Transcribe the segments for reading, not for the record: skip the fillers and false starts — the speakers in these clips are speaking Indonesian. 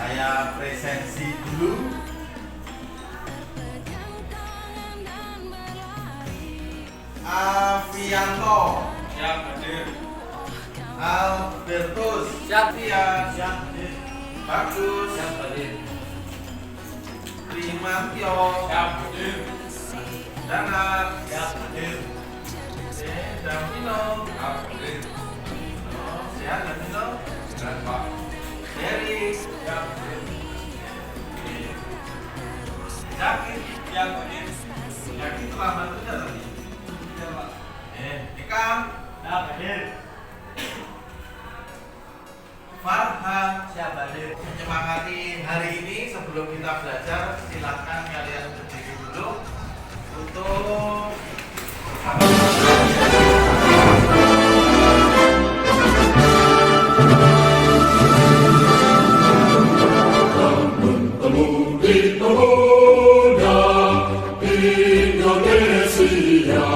Saya presensi dulu. Avianto Siap hadir. Albertus Siap. Tian Siap hadir. Bagus Siap hadir. Primantio Siap hadir. Danar Siap hadir. Davino Siap hadir. sehat Davino Dan Pak. Heri Siap hadir. Zakir Siap hadir. Zakir terlambat kerja tadi Siap Pak. Ikam Siap hadir. Farhan Siap hadir. menyemangati hari ini. Sebelum kita belajar, silakan kalian berdiri dulu untuk Pemudik pemuda Indonesia,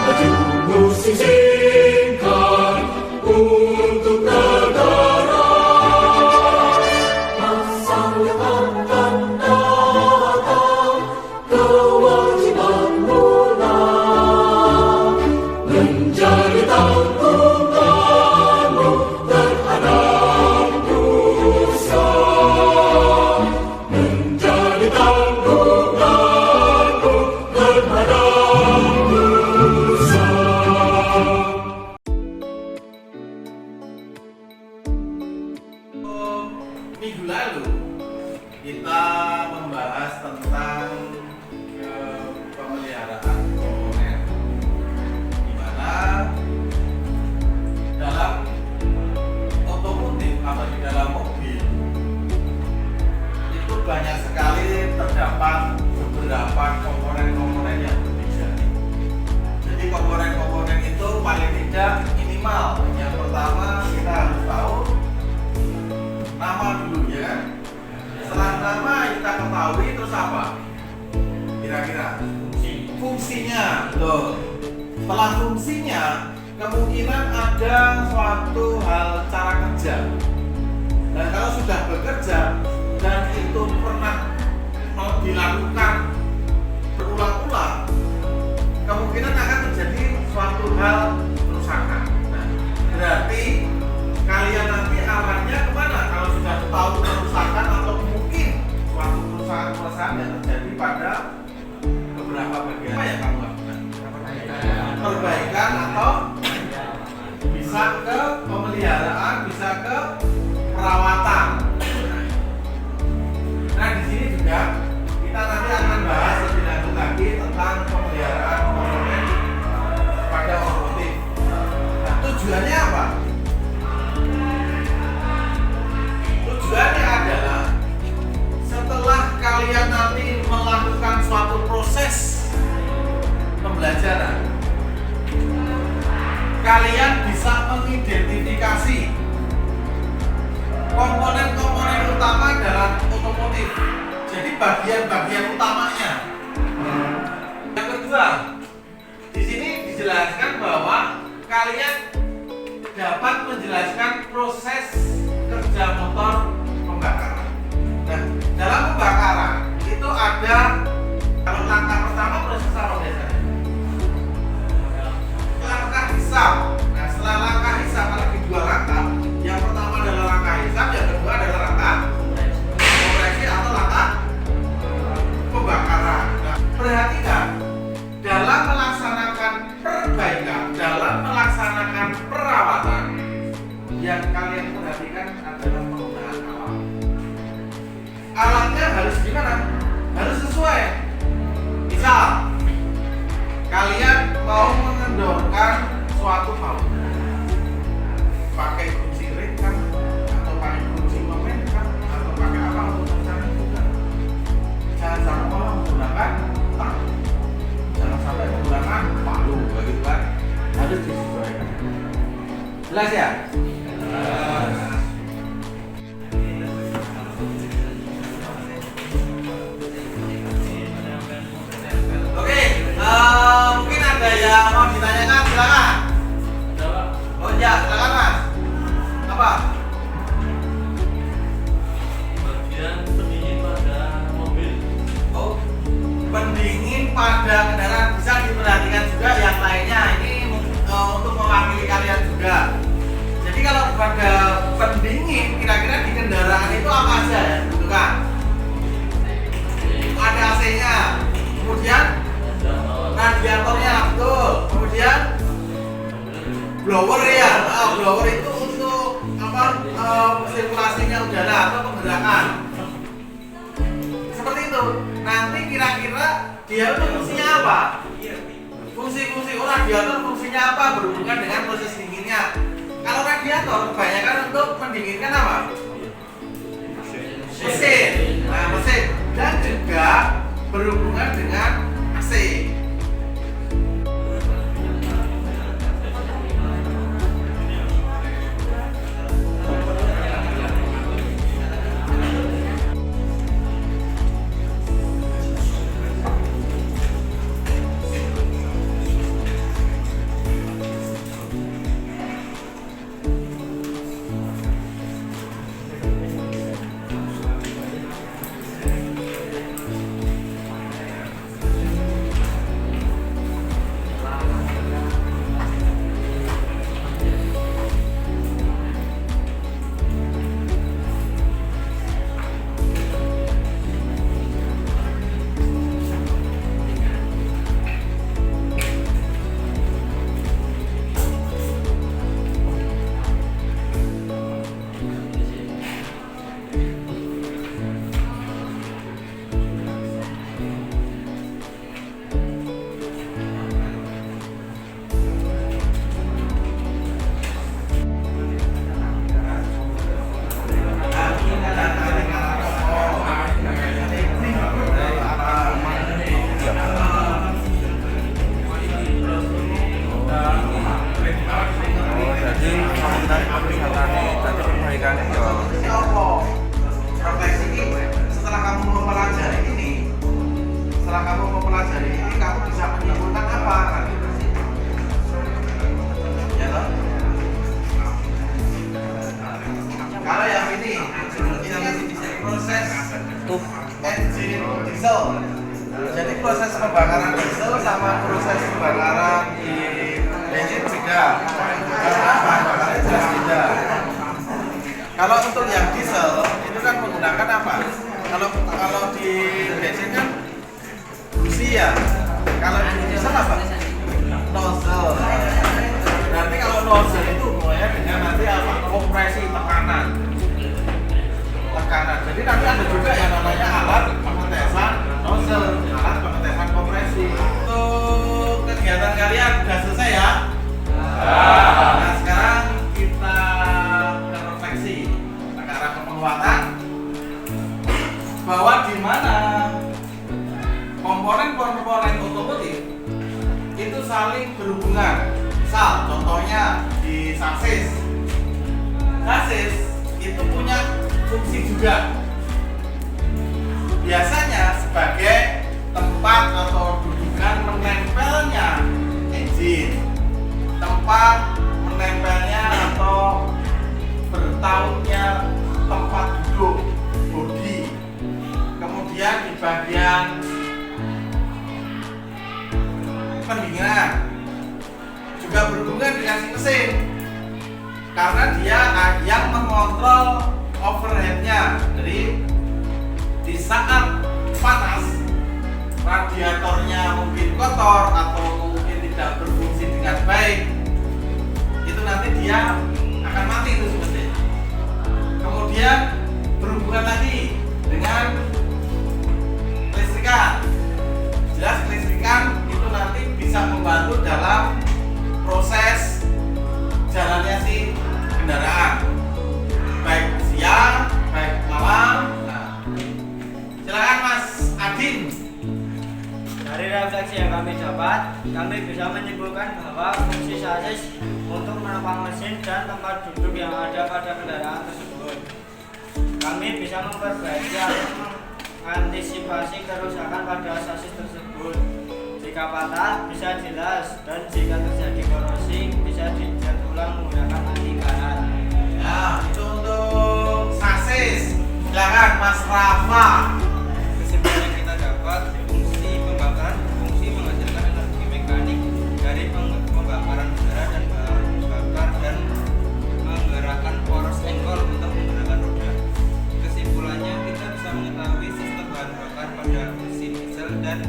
maju musim singkat untuk negara. Masa yang akan datang, kewajiban mula menjadi tanggunganmu terhadap nusa, menjadi tanggunganmu terhadap nusa. minggu lalu kita membahas tentang pemeliharaan komponen, di mana dalam otomotif atau di dalam mobil itu banyak sekali terdapat beberapa komponen-komponen yang berbeda. Jadi komponen-komponen itu paling tidak minimal. Yang pertama kita harus tahu nama dulu ya kan. Setelah nama kita ketahui, terus apa? Kira-kira fungsinya, betul. Setelah fungsinya, kemungkinan ada suatu hal cara kerja. Dan kalau sudah bekerja dan itu pernah dilakukan berulang-ulang, kemungkinan akan terjadi suatu hal kerusakan. Nah, berarti kalian nanti arahnya kemana kalau sudah tahu kerusakan atau mungkin suatu kerusakan yang terjadi pada beberapa bagian? Apa yang kamu lakukan? Perbaikan atau bisa ke pemeliharaan, bisa ke perawatan. Nah, di sini juga kita nanti akan bahas lebih lanjut lagi tentang pemeliharaan komponen pada otomotif. Nah, tujuannya apa? Tujuannya adalah setelah kalian nanti melakukan suatu proses pembelajaran, kalian bisa mengidentifikasi komponen-komponen utama dalam otomotif. Jadi bagian-bagian utamanya. Yang kedua, di sini dijelaskan bahwa kalian dapat menjelaskan proses kerja motor pembakaran. Nah, dalam pembakaran itu ada, kalau langkah pertama proses apa biasanya? Langkah hisap. Nah, setelah langkah hisap ada dua langkah. Yang pertama adalah langkah hisap, yang kedua adalah langkah kompresi atau langkah pembakaran. Nah, perhatikan dalam melaksanakan perbaikan, dalam melaksanakan perawatan, yang kalian perhatikan adalah penggunaan alat. Alatnya harus gimana? Harus sesuai. Misal, kalian mau mengendorkan suatu palu, pakai kunci ring kan, atau pakai kunci momen kan, atau pakai apa untuk mencari juga. Jangan sampai malah menggunakan tang, jangan sampai menggunakan palu, begitu kan? Harus disesuaikan. Jelas ya? Oke, mungkin ada yang mau ditanyakan, silakan. blower ya. Blower itu untuk apa? Sirkulasinya udara atau penggerakan. Seperti itu. Nanti kira-kira dia itu fungsinya apa? Fungsi-fungsi radiator fungsinya apa berhubungan dengan proses dinginnya. Kalau radiator kebanyakan untuk mendinginkan apa? Mesin. Nah, mesin dan juga berhubungan dengan AC. Jadi proses pembakaran diesel sama proses pembakaran di bensin beda. Karena bahannya jelas beda. Kalau untuk yang diesel itu kan menggunakan apa? Kalau di bensin kan busi ya. Kalau di diesel apa? Nozzle. Berarti kalau nozzle itu hubungannya dengan nanti apa? Kompresi tekanan. Jadi nanti ada juga yang namanya alat pengetesan nozzle, alat pengetesan kompresi. Untuk kegiatan kalian sudah selesai ya? Nah, sekarang kita ke refleksi, kita ke arah penguatan bahwa di mana komponen-komponen otomotif itu saling berhubungan. Misal, contohnya di sasis itu punya fungsi juga. Biasanya sebagai tempat atau dudukan menempelnya engine, tempat menempelnya atau bertautnya tempat duduk bodi. Kemudian di bagian pendinginan juga berhubungan dengan mesin karena dia yang mengontrol overheadnya. Jadi di saat panas radiatornya mungkin kotor atau mungkin tidak berfungsi dengan baik, itu nanti dia akan mati itu seperti. Kemudian berhubungan lagi dengan kelistrikan. Jelas kelistrikan itu nanti bisa membantu dalam proses jalannya si kendaraan, baik siang, baik malam. Nah, silakan Mas Adin. Dari refleksi yang kami dapat, kami bisa menyimpulkan bahwa fungsi sasis untuk menopang mesin dan tempat duduk yang ada pada kendaraan tersebut. Kami bisa memperbaiki atau mengantisipasi kerusakan pada sasis tersebut. Jika patah bisa jelas, dan jika terjadi korosi bisa dicat ulang menggunakan anti karat. Nah, itu untuk sasis. Silakan Mas Rafa. Kesimpulan yang kita dapat, fungsi pembakaran berfungsi menghasilkan energi mekanik dari pembakaran udara dan bahan bakar dan menggerakkan poros engkol untuk menggerakkan roda. Kesimpulannya, kita bisa mengetahui sistem bahan bakar pada mesin diesel dan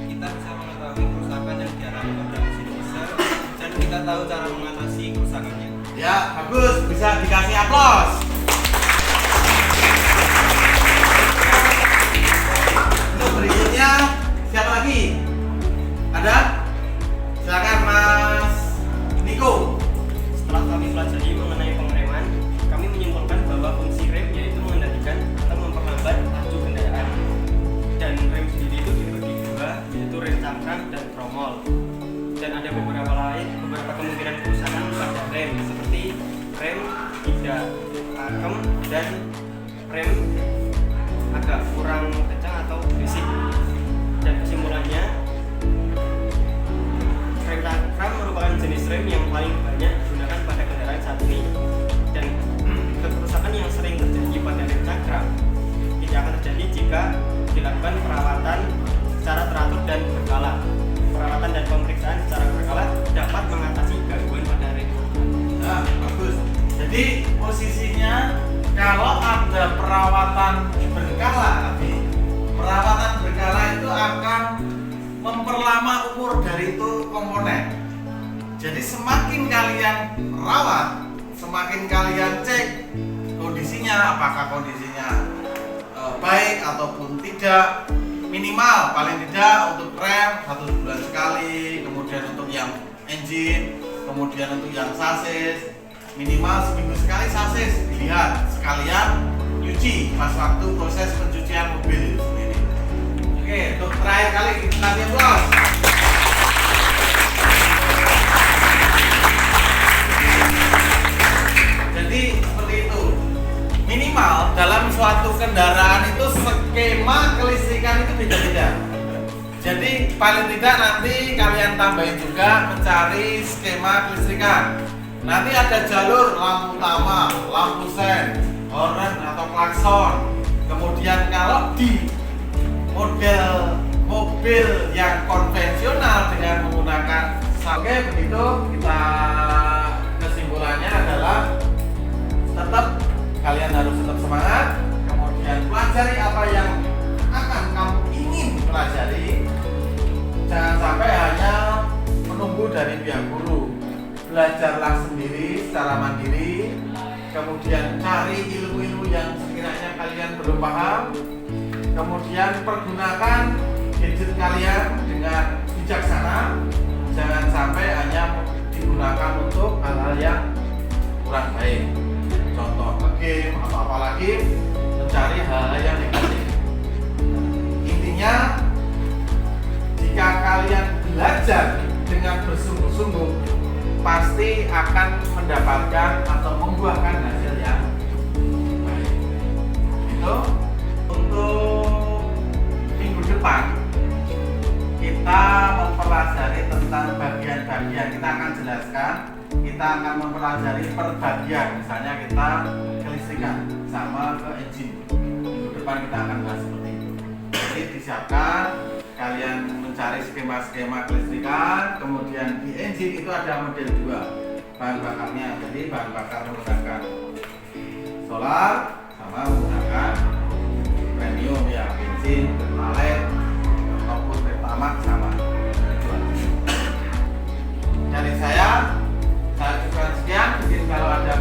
kita bisa mengetahui kerusakan yang dialami pada mesin diesel dan kita tahu cara mengatasi kerusakan dan rem agak kurang kencang atau berisik. Dan kesimpulannya, rem cakram merupakan jenis rem yang paling banyak digunakan pada kendaraan saat ini. Dan kerusakan yang sering terjadi pada rem cakram tidak akan terjadi jika dilakukan perawatan secara teratur dan berkala. Perawatan dan pemeriksaan secara berkala dapat mengatasi gangguan pada rem. Nah, bagus. Jadi posisinya kalau ada perawatan berkala tadi, perawatan berkala itu akan memperlama umur dari itu komponen. Jadi semakin kalian rawat, semakin kalian cek kondisinya, apakah kondisinya baik ataupun tidak. Minimal paling tidak untuk rem 1 bulan sekali, kemudian untuk yang engine, kemudian untuk yang sasis minimal seminggu sekali sasis dilihat, sekalian nyuci pas waktu proses pencucian mobil itu sendiri. Oke, untuk terakhir kali kita kasih bos. Jadi seperti itu. Minimal dalam suatu kendaraan itu skema kelistrikan itu beda-beda. Jadi paling tidak nanti kalian tambahin juga mencari skema kelistrikan. Nanti ada jalur lampu utama, lampu sen, horn atau klakson. Kemudian kalau di model mobil yang konvensional dengan menggunakan oke begitu, kita kesimpulannya adalah tetap kalian harus tetap semangat, kemudian pelajari apa yang akan kamu ingin pelajari. Jangan sampai hanya menunggu dari pihak guru. Belajarlah sendiri secara mandiri, kemudian cari ilmu-ilmu yang sekiranya kalian belum paham, kemudian pergunakan gadget kalian dengan bijaksana. Jangan sampai hanya digunakan untuk hal-hal yang kurang baik, contoh game atau apalagi mencari hal-hal yang negatif. Intinya, jika kalian belajar dengan bersungguh-sungguh, pasti akan mendapatkan atau membuahkan hasil yang baik. Itu untuk minggu depan kita mempelajari tentang bagian-bagian. Kita akan jelaskan, kita akan mempelajari per bagian. Misalnya kita kelistrikan sama ke engine. Minggu depan kita akan bahas seperti itu. Jadi disiapkan, kalian mencari skema-skema kelistrikan, kemudian di engine itu ada model 2 bahan bakarnya. Jadi bahan bakar menggunakan solar sama menggunakan premium ya, bensin, pertalite ataupun pertamax sama. Dari saya cukupkan sekian. Mungkin kalau ada